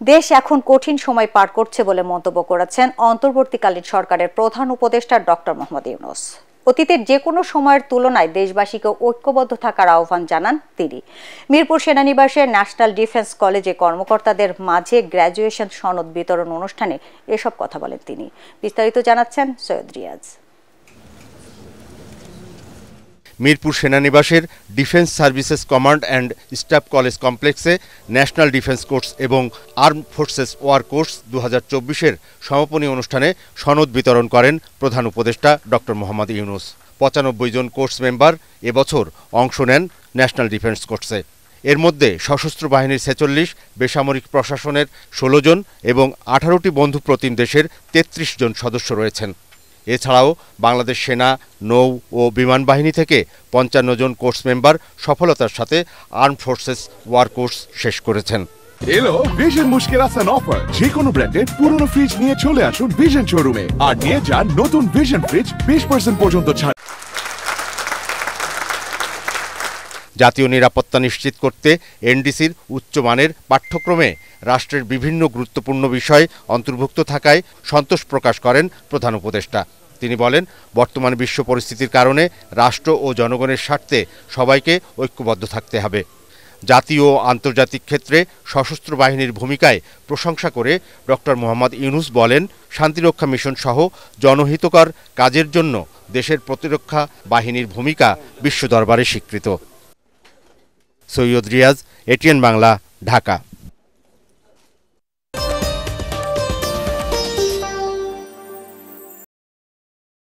দেশ এখন কঠিন সময় পার করছে বলে মন্তব্য করেছেন অন্তর্বর্তীকালীন সরকারের প্রধান উপদেষ্টা ডক্টর মোহাম্মদ ইউনূস। অতীতের যে কোনো সময়ের তুলনায় দেশবাসীকে ঐক্যবদ্ধ থাকার আহ্বান জানান তিনি। মিরপুর সেনানিবাসের ন্যাশনাল ডিফেন্স কলেজে কর্মকর্তাদের মাঝে গ্র্যাজুয়েশন সনদ বিতরণ অনুষ্ঠানে এসব কথা বলেন তিনি। বিস্তারিত জানাচ্ছেন সৈয়দ রিয়াজ। মিরপুর সেনানিবাসের defence services command and staff college কমপ্লেক্সে ন্যাশনাল ডিফেন্স কোর্স এবং আর্ম ফোর্সেস ওয়ার কোর্স 2024-এর সমাপনী অনুষ্ঠানে সনদ বিতরণ করেন প্রধান উপদেষ্টা ডক্টর মোহাম্মদ ইউনূস। 95 জন কোর্স মেম্বার এবছর অংশ নেন ন্যাশনাল ডিফেন্স কোর্সে। এর মধ্যে সশস্ত্র বাহিনীর 46, বেসামরিক প্রশাসনের 16 জন এবং 18টি বন্ধু প্রতিম দেশের 33 জন সদস্য রয়েছেন। এছাড়াও বাংলাদেশ সেনা, নৌ ও বিমান বাহিনী থেকে 55 জন কোর্স মেম্বার সফলতার সাথে আর্ম ফোর্সেস ওয়ার কোর্স শেষ করেছেন। এলো ভিশন মুশকিল আসান অফার। যে কোনো ব্র্যান্ডের পুরনো ফ্রিজ নিয়ে চলে আসুন ভিশন শোরুমে আর নিয়ে যান নতুন ভিশন ফ্রিজ 20% পর্যন্ত ছাড়। জাতীয় নিরাপত্তা নিশ্চিত করতে এনডিসির উচ্চমানের পাঠ্যক্রমে রাষ্ট্রের বিভিন্ন গুরুত্বপূর্ণ বিষয় অন্তর্ভুক্ত থাকায় সন্তোষ প্রকাশ করেন প্রধান উপদেষ্টা। তিনি বলেন, বর্তমান বিশ্ব পরিস্থিতির কারণে রাষ্ট্র ও জনগণের স্বার্থে সবাইকে ঐক্যবদ্ধ থাকতে হবে। জাতীয় ও আন্তর্জাতিক ক্ষেত্রে সশস্ত্র বাহিনীর ভূমিকায় প্রশংসা করে ডক্টর মোহাম্মদ ইউনূস বলেন, শান্তিরক্ষা মিশন সহ জনহিতকর কাজের জন্য দেশের প্রতিরক্ষা বাহিনীর ভূমিকা বিশ্ব দরবারে স্বীকৃত। সৈয়দ রিয়াজ, এটিএন বাংলা, ঢাকা।